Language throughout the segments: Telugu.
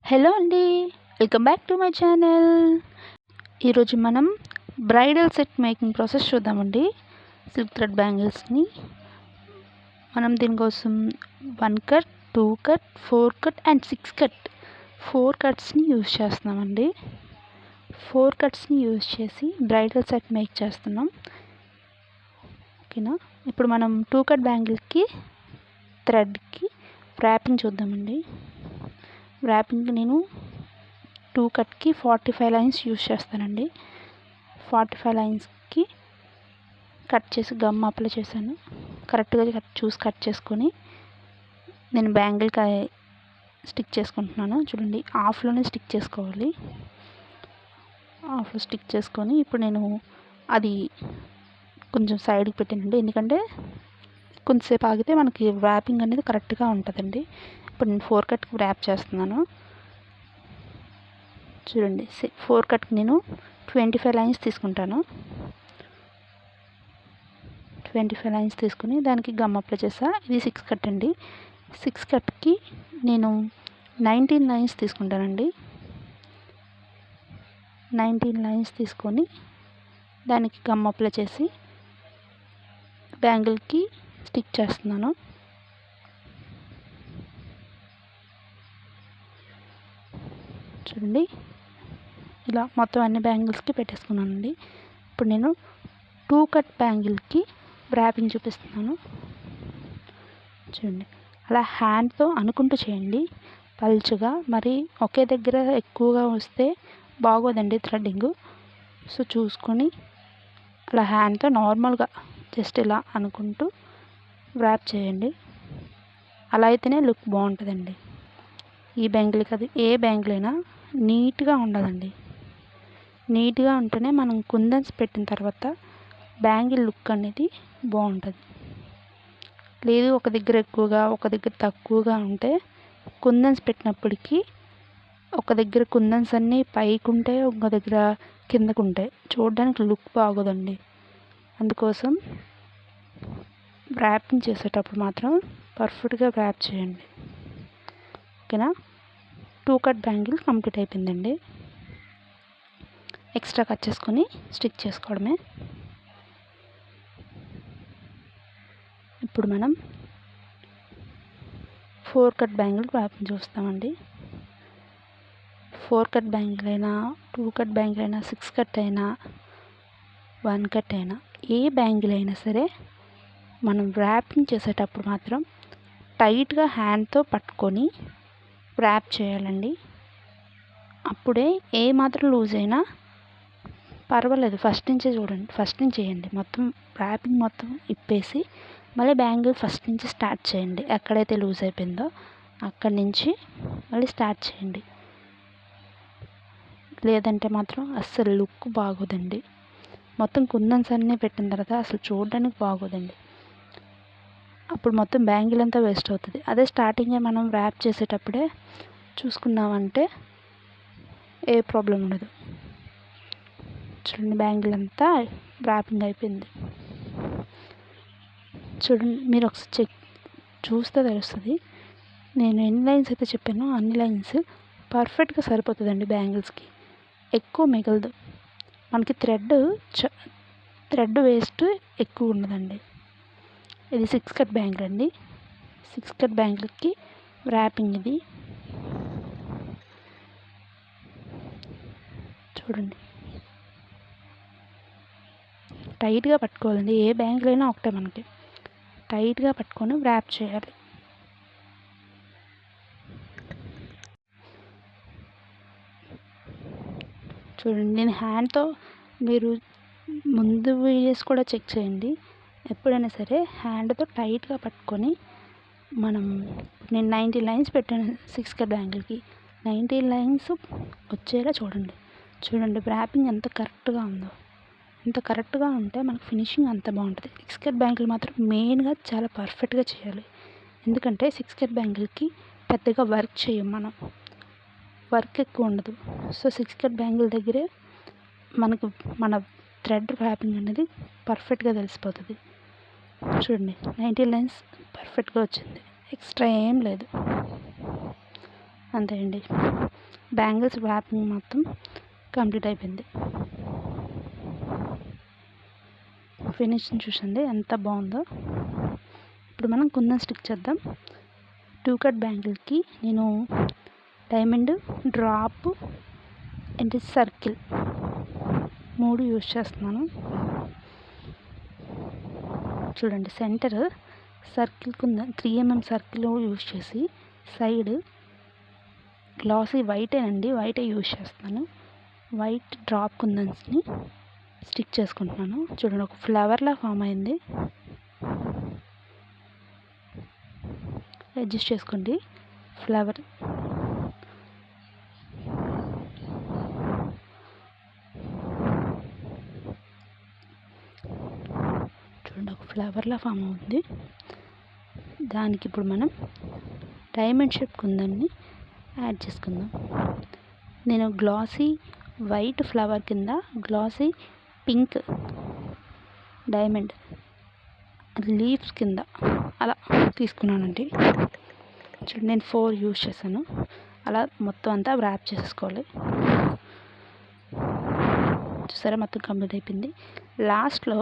హలో అండి, welcome back to my channel. ఈరోజు మనం బ్రైడల్ సెట్ మేకింగ్ ప్రాసెస్ చూద్దామండి. సిల్క్ థ్రెడ్ బ్యాంగిల్స్ని మనం దీనికోసం 1 cut, 2 cut, 4 cut and 6 cut 4 కట్స్ని యూజ్ చేస్తున్నామండి. 4 కట్స్ని యూజ్ చేసి బ్రైడల్ సెట్ మేక్ చేస్తున్నాం. ఓకేనా. ఇప్పుడు మనం 2 కట్ బ్యాంగిల్కి థ్రెడ్కి ర్యాపింగ్ చూద్దామండి. ర్యాపింగ్ నేను 2 కట్కి 45 లైన్స్ యూజ్ చేస్తానండి. 45 లైన్స్కి కట్ చేసి గమ్ అప్లై చేశాను. కరెక్ట్గా కట్ చేసుకొని నేను బ్యాంగిల్కి స్టిక్ చేసుకుంటున్నాను. చూడండి, హాఫ్లోనే స్టిక్ చేసుకోవాలి. హాఫ్లో స్టిక్ చేసుకొని ఇప్పుడు నేను అది కొంచెం సైడ్కి పెట్టానండి, ఎందుకంటే కొంచెంసేపు ఆగితే మనకి ర్యాపింగ్ అనేది కరెక్ట్గా ఉంటుందండి. ఇప్పుడు నేను 4 కట్కి ర్యాప్ చేస్తున్నాను. చూడండి, 4 కట్కి నేను 25 లైన్స్ తీసుకుంటాను. 25 లైన్స్ తీసుకుని దానికి గమ్ అప్లై చేసా. ఇది 6 కట్ అండి. 6 కట్కి నేను 19 లైన్స్ తీసుకుంటానండి. 19 లైన్స్ తీసుకొని దానికి గమ్ అప్లై చేసి బ్యాంగిల్కి స్టిక్ చేస్తున్నాను. చూడండి, ఇలా మొత్తం అన్ని బ్యాంగిల్స్కి పెట్టేసుకున్నానండి. ఇప్పుడు నేను 2 కట్ బ్యాంగిల్కి ర్యాపింగ్ చూపిస్తున్నాను. చూడండి, అలా హ్యాండ్తో అనుకుంటూ చేయండి, పల్చగా. మరి ఒకే దగ్గర ఎక్కువగా వస్తే బాగోదండి థ్రెడ్డింగ్. సో చూసుకొని అలా హ్యాండ్తో నార్మల్గా జస్ట్ ఇలా అనుకుంటూ ర్యాప్ చేయండి. అలా అయితేనే లుక్ బాగుంటుందండి. ఈ బ్యాంగిల్ కాదు, ఏ బ్యాంగిల్ అయినా నీట్గా ఉండాలండి. నీట్గా ఉంటేనే మనం కుందన్స్ పెట్టిన తర్వాత బ్యాంగిల్ లుక్ అనేది బాగుంటుంది. లేదు ఒక దగ్గర ఎక్కువగా ఒక దగ్గర తక్కువగా ఉంటే కుందన్స్ పెట్టినప్పటికీ ఒక దగ్గర కుందన్స్ అన్నీ పైకి ఉంటాయి, ఒక దగ్గర కిందకు ఉంటాయి, చూడడానికి లుక్ బాగోదండి. అందుకోసం ర్యాపింగ్ చేసేటప్పుడు మాత్రం పర్ఫెక్ట్గా ర్యాప్ చేయండి. ఓకేనా. 2 కట్ బ్యాంగిల్ కంప్లీట్ అయిపోయిందండి. ఎక్స్ట్రా కట్ చేసుకొని స్టిక్ చేసుకోవడమే. ఇప్పుడు మనం 4 కట్ బ్యాంగిల్ ర్యాపింగ్ చూస్తామండి. 4 కట్ బ్యాంగిల్ అయినా, 2 కట్ బ్యాంగిల్ అయినా, 6 కట్ అయినా, 1 కట్ అయినా, ఏ బ్యాంగిల్ అయినా సరే మనం ర్యాపింగ్ చేసేటప్పుడు మాత్రం టైట్గా హ్యాండ్తో పట్టుకొని ర్యాప్ చేయాలండి. అప్పుడే ఏ మాత్రం లూజ్ అయినా పర్వాలేదు, ఫస్ట్ నుంచే చూడండి, ఫస్ట్ నుంచి చేయండి. మొత్తం ర్యాపింగ్ మొత్తం ఇప్పేసి మళ్ళీ బ్యాంగిల్ ఫస్ట్ నుంచి స్టార్ట్ చేయండి. ఎక్కడైతే లూజ్ అయిపోయిందో అక్కడి నుంచి మళ్ళీ స్టార్ట్ చేయండి. లేదంటే మాత్రం అస్సలు లుక్ బాగోదండి. మొత్తం కుందన్స్ అన్నీ పెట్టిన తర్వాత అసలు చూడడానికి బాగోదండి. అప్పుడు మొత్తం బ్యాంగిల్ అంతా వేస్ట్ అవుతుంది. అదే స్టార్టింగే మనం ర్యాప్ చేసేటప్పుడే చూసుకున్నామంటే ఏ ప్రాబ్లం ఉండదు. చూడండి, బ్యాంగిల్ అంతా ర్యాపింగ్ అయిపోయింది. చూడండి, మీరు ఒకసారి చూస్తే తెలుస్తుంది. నేను ఎన్ని లైన్స్ అయితే చెప్పానో అన్ని లైన్స్ పర్ఫెక్ట్గా సరిపోతుందండి. బ్యాంగిల్స్కి ఎక్కువ మిగలదు. మనకి థ్రెడ్ వేస్ట్ ఎక్కువ ఉండదండి. ఇది 6 కట్ బ్యాంగిల్ అండి. 6 కట్ బ్యాంగిల్కి ర్యాపింగ్ ఇది. చూడండి, టైట్గా పట్టుకోవాలండి. ఏ బ్యాంగిల్ అయినా ఒకటే, మనకి టైట్గా పట్టుకొని ర్యాప్ చేయాలి. చూడండి, నేను హ్యాండ్తో, మీరు ముందు వీడియోస్ కూడా చెక్ చేయండి. ఎప్పుడైనా సరే హ్యాండ్తో టైట్గా పట్టుకొని నేను 90 లైన్స్ పెట్టాను 6 కట్ బ్యాంగిల్కి. 90 లైన్స్ వచ్చేలా చూడండి. చూడండి, ర్యాపింగ్ ఎంత కరెక్ట్గా ఉందో. ఎంత కరెక్ట్గా ఉంటే మనకు ఫినిషింగ్ అంత బాగుంటుంది. 6 కట్ బ్యాంగిల్ మాత్రం మెయిన్గా చాలా పర్ఫెక్ట్గా చేయాలి. ఎందుకంటే 6 కట్ బ్యాంగిల్కి పెద్దగా వర్క్ చేయం మనం, వర్క్ ఎక్కువ ఉండదు. సో 6 కట్ బ్యాంగిల్ దగ్గరే మనకు మన థ్రెడ్ ర్యాపింగ్ అనేది పర్ఫెక్ట్గా తెలిసిపోతుంది. చూడండి, 90 లైన్స్ పర్ఫెక్ట్గా వచ్చింది, ఎక్స్ట్రా ఏం లేదు. అంతే అండి, బ్యాంగిల్స్ ర్యాపింగ్ మొత్తం కంప్లీట్ అయిపోయింది. ఫినిషింగ్ చూసండి ఎంత బాగుందో. ఇప్పుడు మనం కుందన్ స్టిక్ చేద్దాం. 2 కట్ బ్యాంగిల్కి నేను diamond, drop and circle 3 use చేస్తున్నాను. చూడండి, centre circle kundan 3 mm circle use చేసి సైడ్ గ్లాసీ వైటేనండి, వైటే యూజ్ చేస్తున్నాను. వైట్ డ్రాప్ కుందన్స్ని స్టిక్ చేసుకుంటున్నాను. చూడండి, ఒక ఫ్లవర్లా ఫామ్ అయింది. అడ్జస్ట్ చేసుకోండి ఫ్లవర్. చూడండి, ఒక ఫ్లవర్లా ఫామ్ అవుతుంది. దానికి ఇప్పుడు మనం డైమండ్ షేప్ కుందన్ని యాడ్ చేసుకుందాం. నేను గ్లాసీ వైట్ ఫ్లవర్ కింద గ్లాసీ పింక్ డైమండ్ లీవ్స్ కింద అలా తీసుకున్నానండి. చూడండి, నేను 4 యూజ్ చేశాను. అలా మొత్తం అంతా ర్యాప్ చేసుకోవాలి. చూసారా, మొత్తం కంప్లీట్ అయిపోయింది. లాస్ట్లో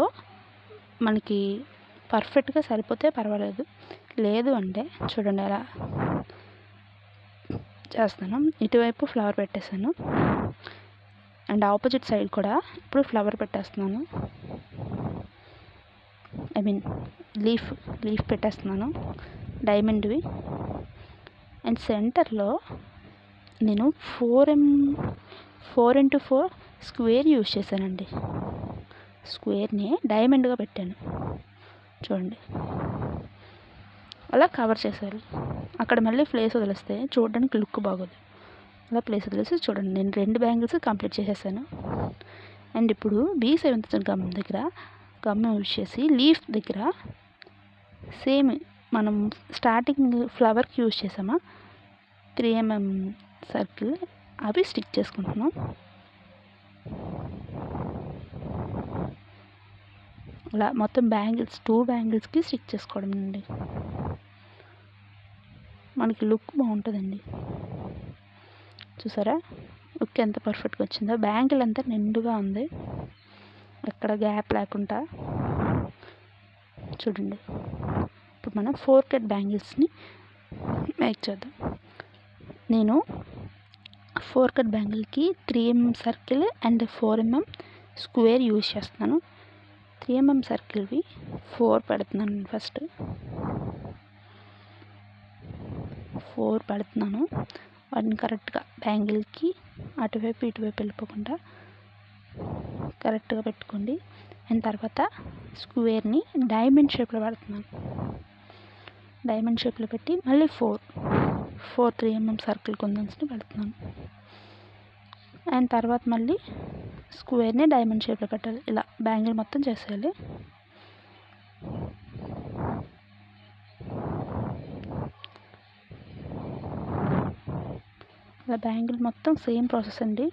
మనకి పర్ఫెక్ట్గా సరిపోతే పర్వాలేదు, లేదు అంటే చూడండి ఎలా చేస్తాను. ఇటువైపు ఫ్లవర్ పెట్టేశాను అండ్ ఆపోజిట్ సైడ్ కూడా ఇప్పుడు ఫ్లవర్ పెట్టేస్తున్నాను. ఐ మీన్ లీఫ్ పెట్టేస్తున్నాను డైమండ్వి. అండ్ సెంటర్లో నేను 4x4 స్క్వేర్ యూజ్ చేశానండి. స్క్వేర్ని డైమండ్గా పెట్టాను. చూడండి, అలా కవర్ చేశారు. అక్కడ మళ్ళీ ప్లేస్ వదిలేస్తే చూడడానికి లుక్ బాగోదు. అలా ప్లేస్ వదిలేసి చూడండి, నేను 2 బ్యాంగిల్స్ కంప్లీట్ చేసేసాను. అండ్ ఇప్పుడు B7 గమ్ దగ్గర గమ్ యూజ్ చేసి లీఫ్ దగ్గర సేమ్ మనం స్టార్టింగ్ ఫ్లవర్కి యూజ్ చేసామా 3 mm సర్కిల్, అవి స్టిక్ చేసుకుంటున్నాం. అలా మొత్తం బ్యాంగిల్స్ 2 బ్యాంగిల్స్కి స్టిక్ చేసుకోవడం అండి. మనకి లుక్ బాగుంటుందండి. చూసారా లుక్ ఎంత పర్ఫెక్ట్గా వచ్చిందో. బ్యాంగిల్ అంతా నిండుగా ఉంది, ఎక్కడ గ్యాప్ లేకుండా. చూడండి, ఇప్పుడు మనం 4 కట్ బ్యాంగిల్స్ని మేక్ చేద్దాం. నేను 4 కట్ బ్యాంగిల్కి 3 mm circle and 4 mm square use చేస్తున్నాను. 3 mm సర్కిల్వి 4 పెడుతున్నాను. ఫస్ట్ 4 పెడుతున్నాను. వాటిని కరెక్ట్గా బ్యాంగిల్కి అటువైపు ఇటువైపు వెళ్ళిపోకుండా కరెక్ట్గా పెట్టుకోండి. అండ్ తర్వాత స్క్వేర్ని డైమండ్ షేప్లో పెడుతున్నాను. డైమండ్ షేప్లో పెట్టి మళ్ళీ 4 3 mm సర్కిల్ కుందన్స్ని పెడుతున్నాను. అండ్ తర్వాత మళ్ళీ స్క్వేర్ని డైమండ్ షేప్లో పెట్టాలి. ఇలా బ్యాంగిల్ మొత్తం చేసేయాలి. ఇలా బ్యాంగిల్ మొత్తం సేమ్ ప్రాసెస్ అండి.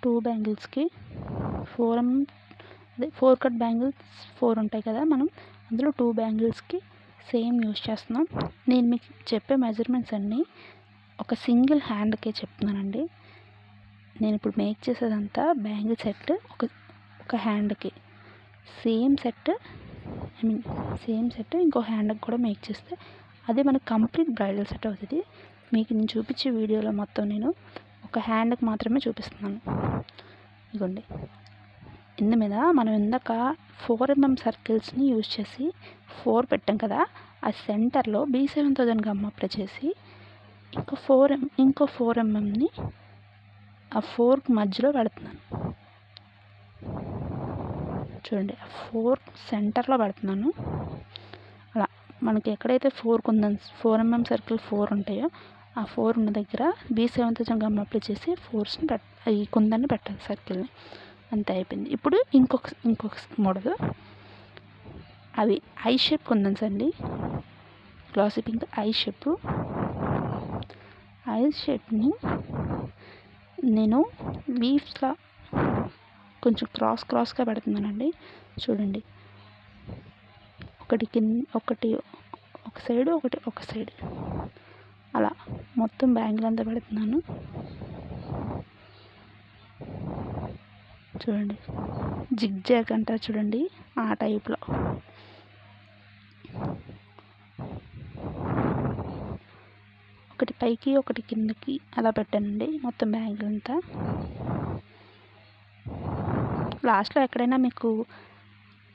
2 బ్యాంగిల్స్కి 4 కట్ బ్యాంగిల్స్ 4 ఉంటాయి కదా, మనం అందులో 2 బ్యాంగిల్స్కి సేమ్ యూజ్ చేస్తున్నాం. నేను మీకు చెప్పే మెజర్మెంట్స్ అన్నీ ఒక సింగిల్ హ్యాండ్కే చెప్తున్నానండి. నేను ఇప్పుడు మేక్ చేసేదంతా బ్యాంగిల్ సెట్ ఒక హ్యాండ్కి, సేమ్ సెట్ ఇంకో హ్యాండ్కి కూడా మేక్ చేస్తే అదే మనకు కంప్లీట్ బ్రైడల్ సెట్ అవుతుంది. మీకు నేను చూపించే వీడియోలో మొత్తం నేను ఒక హ్యాండ్కి మాత్రమే చూపిస్తున్నాను. ఇదిగోండి, ఇందు మీద మనం ఇందాక 4 mm సర్కిల్స్ని యూజ్ చేసి 4 పెట్టాం కదా, ఆ సెంటర్లో B7000 గమ్ అప్లై చేసి ఇంకో 4 mmని ఆ 4కి మధ్యలో పెడుతున్నాను. చూడండి, ఆ 4 సెంటర్లో పెడుతున్నాను. అలా మనకి ఎక్కడైతే 4 mm సర్కిల్ 4 ఉంటాయో ఆ 4 ఉన్న దగ్గర B7000 గమ్ అప్లై చేసి ఈ కుందన్ని పెట్టాలి సర్కిల్ని. అంతే అయిపోయింది. ఇప్పుడు ఇంకొక మోడల్, అవి ఐ షేప్ కుందన్స్ అండి. గ్లాసీ పింక్ ఐ షేప్ని నేను లీవ్స్లా కొంచెం క్రాస్గా పెడుతున్నానండి. చూడండి, ఒకటి ఒక సైడ్ అలా మొత్తం బ్యాంగిల్ అంతా పెడుతున్నాను. చూడండి, జిగ్జాగ్ అంటారు చూడండి, ఆ టైప్లో. ఒకటి పైకి ఒకటి కిందకి అలా పెట్టానండి మొత్తం బ్యాంగిల్ అంతా. లాస్ట్లో ఎక్కడైనా మీకు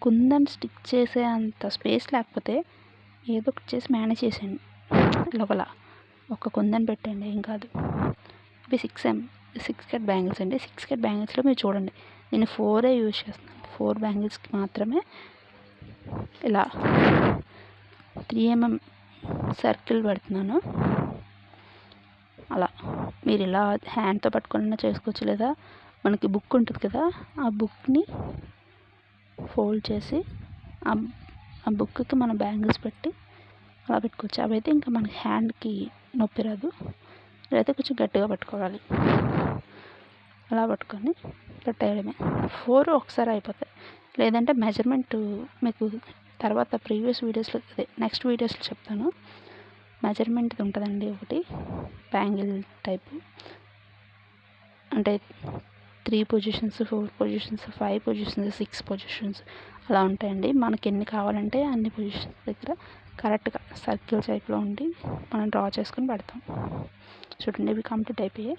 కుందన్ స్టిక్ చేసే అంత స్పేస్ లేకపోతే ఏదో ఒకటి చేసి మేనేజ్ చేసేయండి. లోపల ఒక కుందన్ పెట్టండి, ఏం కాదు. ఇవి 6 కట్ బ్యాంగిల్స్ అండి. 6 కట్ బ్యాంగిల్స్లో మీరు చూడండి, నేను 4 యూజ్ చేస్తున్నాను. 4 బ్యాంగిల్స్కి మాత్రమే ఇలా 3 mm సర్కిల్ పెడుతున్నాను. అలా మీరు ఇలా హ్యాండ్తో పట్టుకున్నా చేసుకోవచ్చు, లేదా మనకి బుక్ ఉంటుంది కదా, ఆ బుక్ని ఫోల్డ్ చేసి ఆ బుక్కి మనం బ్యాంగిల్స్ పెట్టి అలా పెట్టుకోవచ్చు. అవైతే ఇంకా మన హ్యాండ్కి నొప్పి రాదు, లేకపోతే కొంచెం గట్టిగా పట్టుకోవాలి. అలా పట్టుకొని పెట్టేయడమే. 4 ఒకసారి అయిపోతాయి. లేదంటే మెజర్మెంట్ మీకు తర్వాత ప్రీవియస్ వీడియోస్లో, అదే నెక్స్ట్ వీడియోస్లో చెప్తాను. మెజర్మెంట్ది ఉంటుందండి ఒకటి బ్యాంగిల్ టైపు, అంటే 3 పొజిషన్స్, 4 పొజిషన్స్, 5 పొజిషన్స్, 6 పొజిషన్స్ అలా ఉంటాయండి. మనకి ఎన్ని కావాలంటే అన్ని పొజిషన్స్ దగ్గర కరెక్ట్గా సర్కిల్ టైప్లో ఉండి మనం డ్రా చేసుకొని పెడతాం. చూడండి, ఇవి కంప్లీట్ అయిపోయాయి.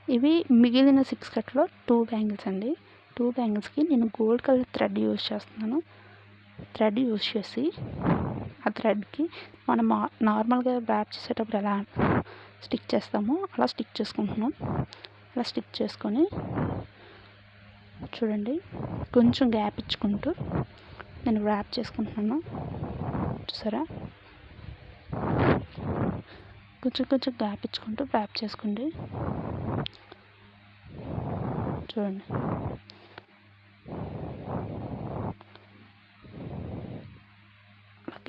ఇవి మిగిలిన 6 కట్లో 2 బ్యాంగిల్స్ అండి. 2 బ్యాంగిల్స్కి నేను గోల్డ్ కలర్ థ్రెడ్ యూజ్ చేస్తున్నాను. థ్రెడ్ యూజ్ చేసి ఆ థ్రెడ్కి మనం నార్మల్గా ర్యాప్ చేసేటప్పుడు ఎలా స్టిక్ చేస్తామో అలా స్టిక్ చేసుకుంటున్నాం. అలా స్టిక్ చేసుకొని చూడండి, కొంచెం గ్యాప్ ఇచ్చుకుంటూ నేను ర్యాప్ చేసుకుంటున్నాను. చూసారా, కొంచెం గ్యాప్ ఇచ్చుకుంటూ ర్యాప్ చేసుకోండి. చూడండి,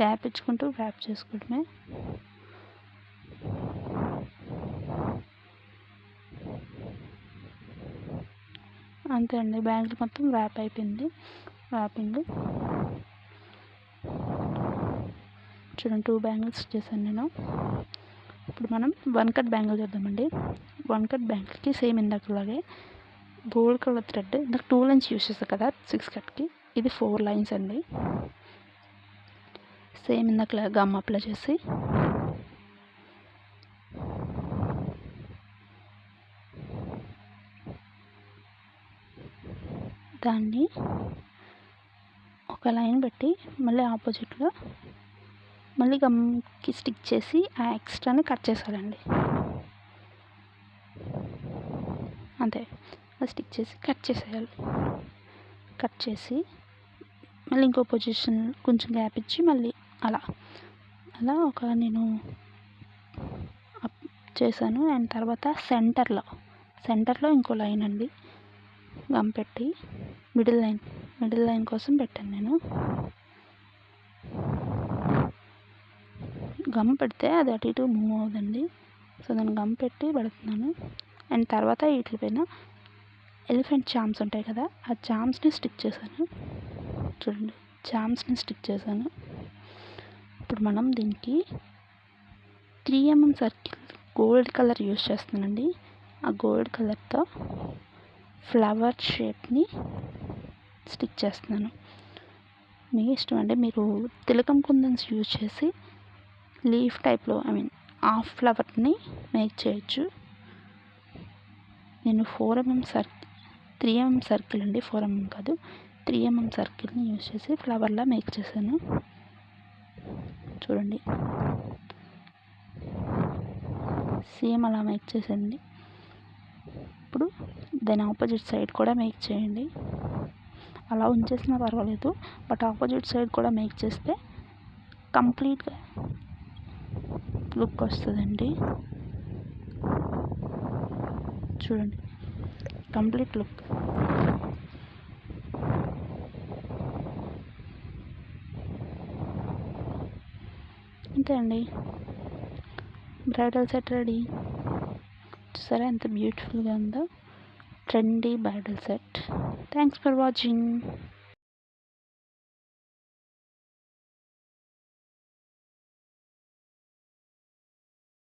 గ్యాప్ ఇచ్చుకుంటూ ర్యాప్ చేసుకోవడమే. అంతే అండి, బ్యాంగిల్ మొత్తం ర్యాప్ అయిపోయింది. ర్యాపింగ్ చూడండి, 2 బ్యాంగిల్స్ చేశాను నేను. ఇప్పుడు మనం 1 కట్ బ్యాంగిల్ చేద్దామండి. 1 కట్ బ్యాంగిల్కి సేమ్ ఇందాకలాగే గోల్డ్ కలర్ థ్రెడ్, ఇందాక 2 లైన్స్ యూజ్ చేస్తాను కదా 6 కట్కి, ఇది 4 లైన్స్ అండి. సేమ్ ఇందాకలా గమ్ అప్లై చేసి దాన్ని ఒక లైన్ పెట్టి మళ్ళీ ఆపోజిట్లో మళ్ళీ గమ్కి స్టిక్ చేసి ఆ ఎక్స్ట్రాని కట్ చేసాలండి. అంతే, స్టిక్ చేసి కట్ చేసేయాలి. కట్ చేసి మళ్ళీ ఇంకో పొజిషన్ కొంచెం గ్యాప్ ఇచ్చి మళ్ళీ అలా ఒక నేను చేశాను. అండ్ తర్వాత సెంటర్లో ఇంకో లైన్ అండి గమ్ పెట్టి మిడిల్ లైన్ కోసం పెట్టాను నేను. గమ్ పెడితే అది అటు ఇటు మూవ్ అవుతుంది, సో నేను గమ్ పెట్టి పెడుతున్నాను. అండ్ తర్వాత వీటిపైన ఎలిఫెంట్ చామ్స్ ఉంటాయి కదా, ఆ చామ్స్ని స్టిక్ చేశాను. చూడండి, చామ్స్ని స్టిక్ చేశాను. ఇప్పుడు మనం దీనికి 3 mm circle gold colour use చేస్తున్నానండి. ఆ గోల్డ్ కలర్తో ఫ్లవర్ షేప్ని స్టిక్ చేస్తున్నాను. మీ ఇష్టం అండి, మీరు తిలకం కుందన్స్ యూజ్ చేసి లీఫ్ టైప్లో, హాఫ్ ఫ్లవర్ని మేక్ చేయొచ్చు. నేను 3 mm సర్కిల్ అండి, 4 mm కాదు, 3 mm సర్కిల్ని యూజ్ చేసి ఫ్లవర్లా మేక్ చేశాను. చూడండి, సేమ్ అలా మేక్ చేసేయండి. ఇప్పుడు దాని ఆపోజిట్ సైడ్ కూడా మేక్ చేయండి. అలా ఉంచేసినా పర్వాలేదు, బట్ ఆపోజిట్ సైడ్ కూడా మేక్ చేస్తే కంప్లీట్గా లుక్ వస్తుందండి. చూడండి, కంప్లీట్ లుక్. అంతే అండి, బ్రైడల్ సెట్ రెడీ. చూసారా ఎంత బ్యూటిఫుల్గా ఉందో, trendy bridal set. Thanks for watching.